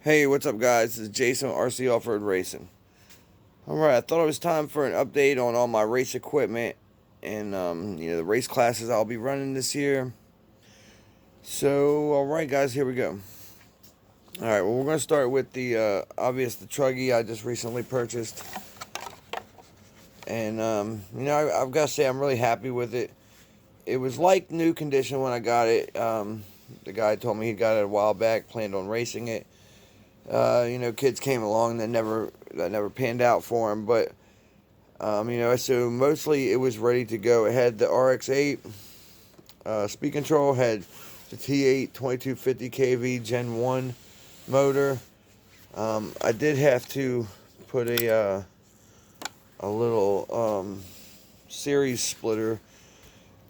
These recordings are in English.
Hey, what's up, guys? This is Jason with RC Offroad Racing. Alright, I thought it was time for an update on all my race equipment and the race classes I'll be running this year. So, alright, guys, here we go. Alright, well, we're going to start with the the Truggy I just recently purchased. And, I've got to say I'm really happy with it. It was like new condition when I got it. The guy told me he got it a while back, planned on racing it. Kids came along that never panned out for him, but so mostly it was ready to go. It had the RX-8 speed control, had the T8 2250 kV Gen 1 motor. I did have to put a little series splitter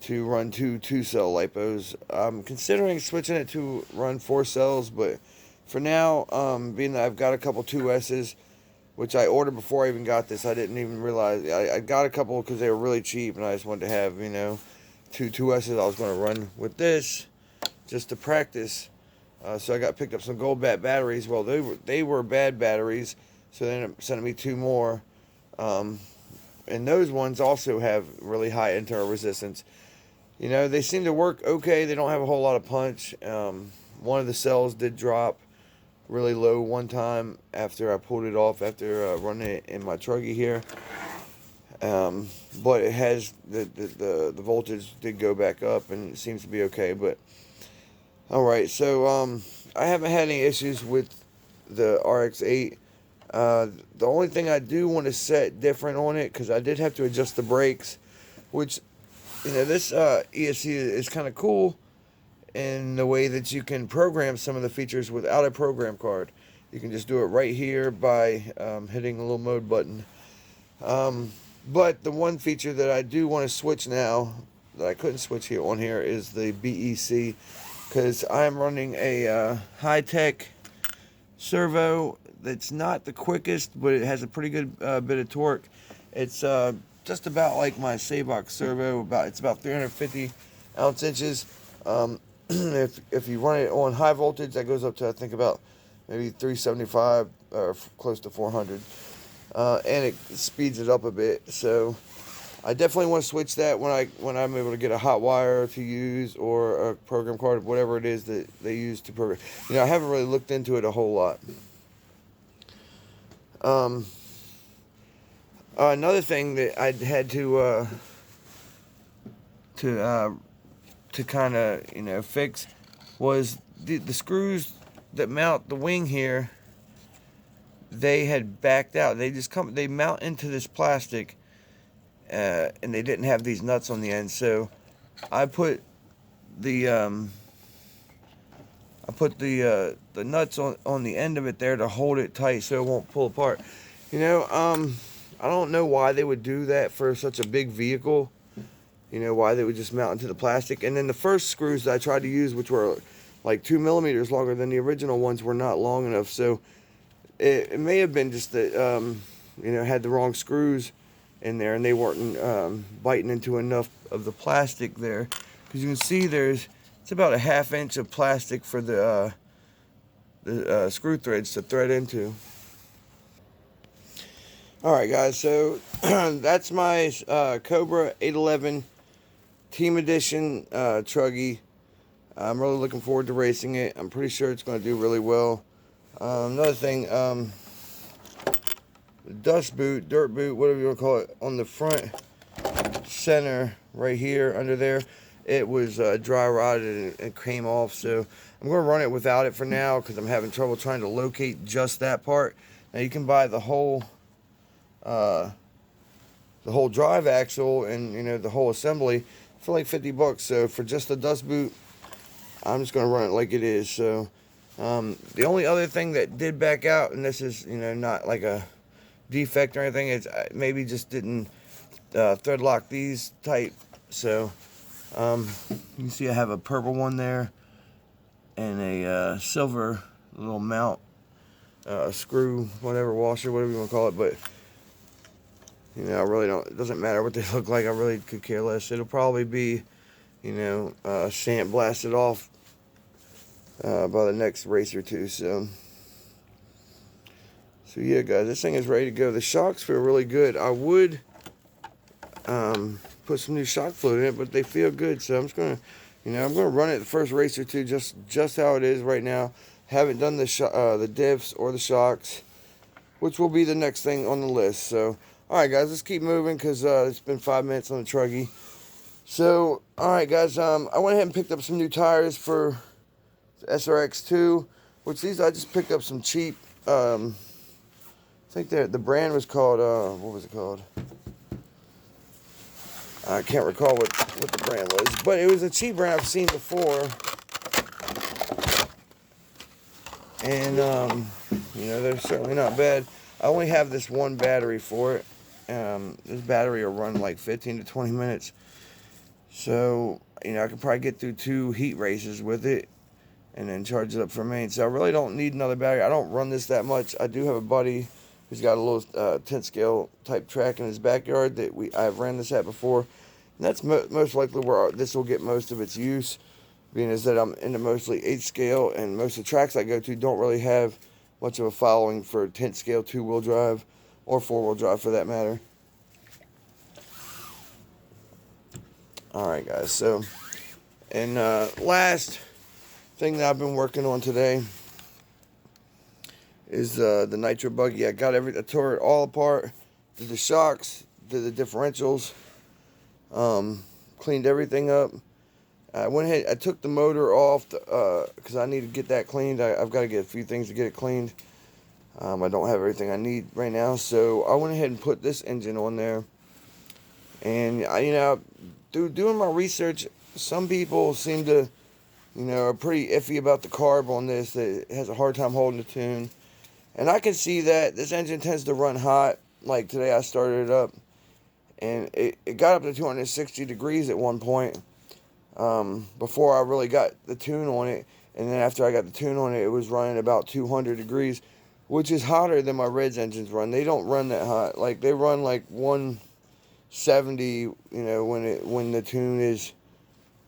to run two cell lipos. I'm considering switching it to run 4 cells, but for now, being that I've got a couple 2S's, which I ordered before I even got this, I didn't even realize. I got a couple because they were really cheap, and I just wanted to have, two 2S's I was going to run with this just to practice. So I picked up some gold batteries. Well, they were bad batteries, so they ended up sending me 2 more. And those ones also have really high internal resistance. They seem to work okay. They don't have a whole lot of punch. One of the cells did drop really low one time after I pulled it off after running it in my Truggy here. But it has the voltage did go back up and it seems to be okay. But alright, so I haven't had any issues with the RX-8. The only thing I do want to set different on it, because I did have to adjust the brakes, which this ESC is kind of cool in the way that you can program some of the features without a program card. You can just do it right here by hitting the little mode button. But the one feature that I do want to switch now, that I couldn't switch here on here, is the BEC, because I'm running a high-tech servo that's not the quickest, but it has a pretty good bit of torque. It's just about like my Sabox servo. It's about 350 ounce-inches. If you run it on high voltage, that goes up to I think about maybe 375 or close to 400, and it speeds it up a bit. So I definitely want to switch that when I'm able to get a hot wire to use or a program card, whatever it is that they use to program. I haven't really looked into it a whole lot. Another thing that I had to kind of fix was the screws that mount the wing here. They had backed out. They mount into this plastic, and they didn't have these nuts on the end. So I put the nuts on the end of it there to hold it tight so it won't pull apart. I don't know why they would do that for such a big vehicle. Why they would just mount into the plastic. And then the first screws that I tried to use, which were like 2 millimeters longer than the original ones, were not long enough. So it may have been just that, had the wrong screws in there and they weren't biting into enough of the plastic there. Because you can see it's about a 1/2 inch of plastic for the screw threads to thread into. Alright, guys, so that's my Cobra 811 Team Edition Truggy. I'm really looking forward to racing it. I'm pretty sure it's going to do really well. Another thing, dust boot, dirt boot, whatever you want to call it, on the front center right here under there, it was dry rotted and came off. So I'm going to run it without it for now because I'm having trouble trying to locate just that part. Now you can buy the whole drive axle and the whole assembly for like $50. So for just the dust boot, I'm just going to run it like it is. So the only other thing that did back out, and this is not like a defect or anything, it's maybe just didn't thread lock these tight. So you can see I have a purple one there and a silver little mount screw, whatever, washer, whatever you want to call it. But I really don't, it doesn't matter what they look like. I really could care less. It'll probably be, sand blasted off by the next race or two. So So yeah, guys, this thing is ready to go. The shocks feel really good. I would put some new shock fluid in it, but they feel good. So I'm just gonna, I'm gonna run it the first race or two, just how it is right now. Haven't done the diffs or the shocks, which will be the next thing on the list. So, all right, guys, let's keep moving because it's been 5 minutes on the truggy. So, all right, guys, I went ahead and picked up some new tires for the SRX2, which these I just picked up some cheap. I think the brand was called, what was it called? I can't recall what the brand was, but it was a cheap brand I've seen before. And, they're certainly not bad. I only have this one battery for it. This battery will run like 15 to 20 minutes. So, I could probably get through 2 heat races with it and then charge it up for main. So I really don't need another battery. I don't run this that much. I do have a buddy who's got a little 10 scale type track in his backyard that I've ran this at before. And that's most likely where this will get most of its use, being is that I'm into mostly 8 scale, and most of the tracks I go to don't really have much of a following for 10 scale 2-wheel drive or 4-wheel drive for that matter. Alright, guys, so, and last thing that I've been working on today is the nitro buggy. I tore it all apart, did the shocks, did the differentials, cleaned everything up. I went ahead, I took the motor off because I need to get that cleaned. I've got to get a few things to get it cleaned. I don't have everything I need right now, so I went ahead and put this engine on there. And through doing my research, some people seem to, are pretty iffy about the carb on this. That it has a hard time holding the tune, and I can see that. This engine tends to run hot. Like today, I started it up, and it got up to 260 degrees at one point. Before I really got the tune on it, and then after I got the tune on it, it was running about 200 degrees, which is hotter than my Reds engines run. They don't run that hot. Like they run like 170, when the tune is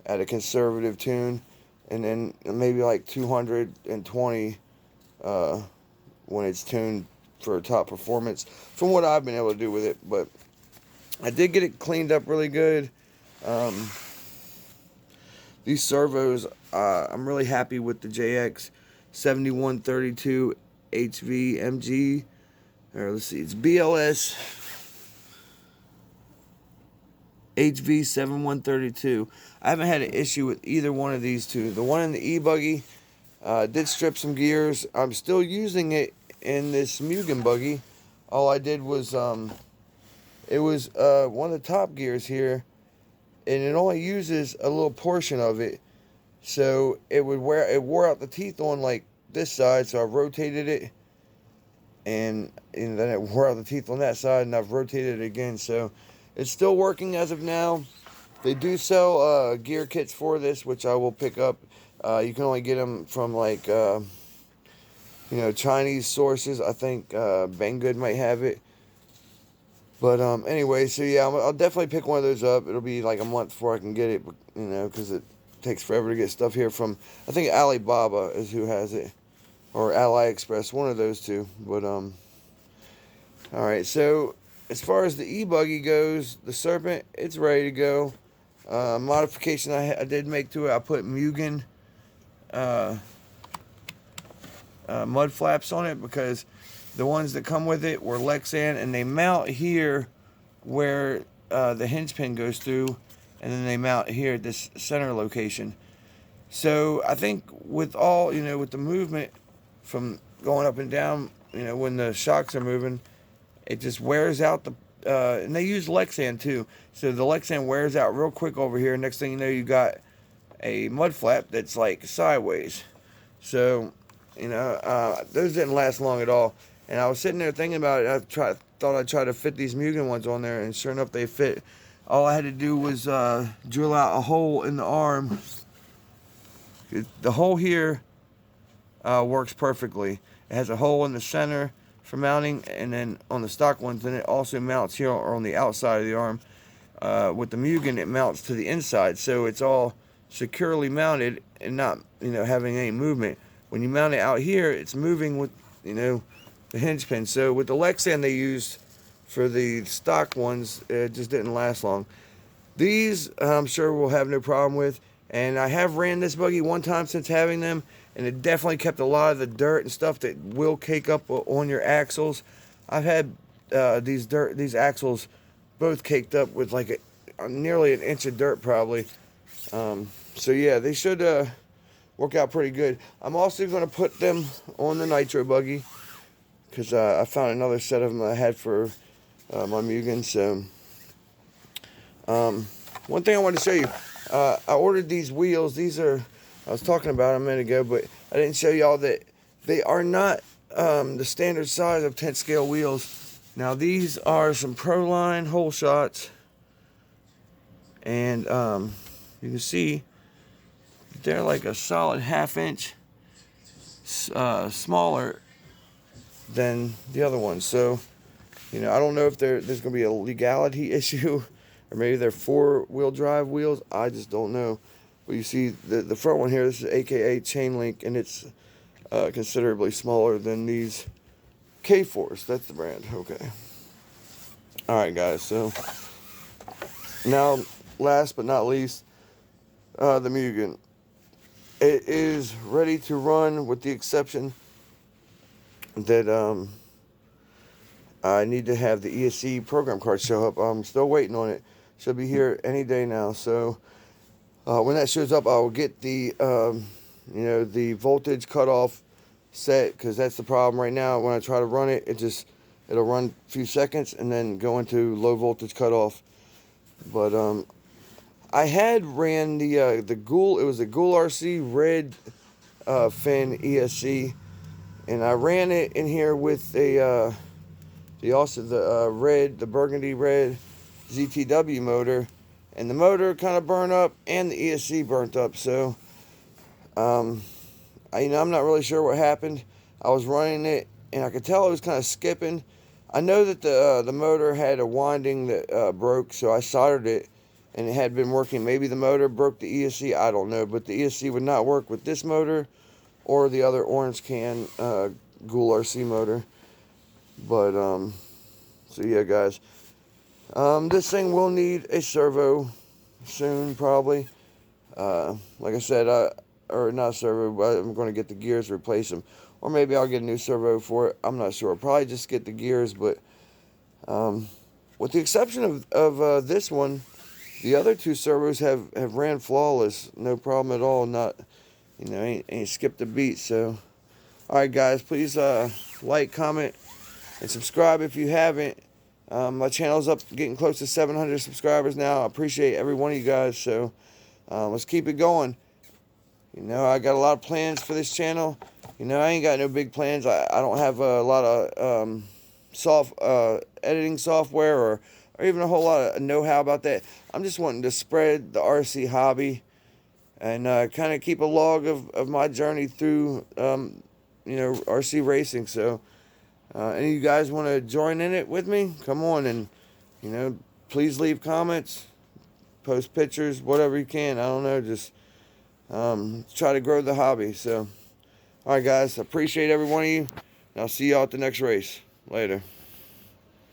at a conservative tune, and then maybe like 220 when it's tuned for top performance, from what I've been able to do with it. But I did get it cleaned up really good. These servos, I'm really happy with the JX 7132 HV MG. Or let's see, it's BLS HV 7132. I haven't had an issue with either one of these two. The one in the e-buggy did strip some gears. I'm still using it in this Mugen buggy. All I did was, it was one of the top gears here, and it only uses a little portion of it, so it wore out the teeth on like this side, so I rotated it, and then it wore out the teeth on that side, and I've rotated it again, so it's still working as of now. They do sell gear kits for this, which I will pick up. You can only get them from like Chinese sources. I think Banggood might have it. But anyway, so yeah, I'll definitely pick one of those up. It'll be like a month before I can get it, because it takes forever to get stuff here from, I think Alibaba is who has it, or AliExpress, one of those two. But all right, so as far as the e-buggy goes, the Serpent, it's ready to go. Modification I did make to it, I put Mugen mud flaps on it, because the ones that come with it were Lexan, and they mount here where the hinge pin goes through, and then they mount here at this center location. So I think with all, with the movement from going up and down, when the shocks are moving, it just wears out the, and they use Lexan too. So the Lexan wears out real quick over here. Next thing you know, you got a mud flap that's like sideways. So, those didn't last long at all. And I was sitting there thinking about it. Thought I'd try to fit these Mugen ones on there, and sure enough, they fit. All I had to do was drill out a hole in the arm. The hole here works perfectly. It has a hole in the center for mounting, and then on the stock ones, then it also mounts here or on the outside of the arm. With the Mugen, it mounts to the inside, so it's all securely mounted and not, having any movement. When you mount it out here, it's moving with, the hinge pin. So with the Lexan they used for the stock ones, it just didn't last long. These I'm sure we'll have no problem with. And I have ran this buggy one time since having them, and it definitely kept a lot of the dirt and stuff that will cake up on your axles. I've had these axles both caked up with like nearly an inch of dirt probably. So yeah, they should work out pretty good. I'm also going to put them on the nitro buggy because I found another set of them I had for my Mugen. So one thing I wanted to show you, I ordered these wheels. These are, I was talking about them a minute ago, but I didn't show y'all that they are not the standard size of 10 scale wheels. Now these are some Proline hole shots, and you can see they're like a solid ½ inch smaller than the other ones. So, you know, I don't know if there's going to be a legality issue, or maybe they're 4-wheel drive wheels. I just don't know. But you see the front one here, this is AKA Chain Link, and it's considerably smaller than these K4s. That's the brand. Okay. Alright guys, so now last but not least, the Mugen. It is ready to run, with the exception that I need to have the ESC program card show up. I'm still waiting on it. Should be here any day now. So when that shows up, I will get the you know, the voltage cutoff set, because that's the problem right now. When I try to run it, it'll run a few seconds and then go into low voltage cutoff. But I had ran the Ghoul. It was a Ghoul RC red fin ESC, and I ran it in here with the burgundy red ZTW motor, and the motor kind of burned up and the ESC burnt up. So I'm not really sure what happened. I was running it and I could tell it was kind of skipping. I know that the motor had a winding that broke, so I soldered it and it had been working. Maybe the motor broke the ESC, I don't know, but the ESC would not work with this motor or the other orange can Ghoul RC motor. But so yeah guys, this thing will need a servo soon probably. Like I said, or not servo, but I'm going to get the gears, replace them, or maybe I'll get a new servo for it. I'm not sure. Probably just get the gears. But with the exception of this one, the other 2 servos have ran flawless, no problem at all. Not, you know, ain't skipped a beat. So all right guys, please like, comment, and subscribe if you haven't. My channel's up, getting close to 700 subscribers now. I appreciate every one of you guys. So let's keep it going. You know, I got a lot of plans for this channel. You know, I ain't got no big plans. I don't have a lot of editing software or even a whole lot of know-how about that. I'm just wanting to spread the RC hobby and kind of keep a log of my journey through, you know, RC racing. So any of you guys want to join in it with me? Come on, and, you know, please leave comments, post pictures, whatever you can. I don't know, just try to grow the hobby. So, alright guys, appreciate every one of you, and I'll see y'all at the next race. Later.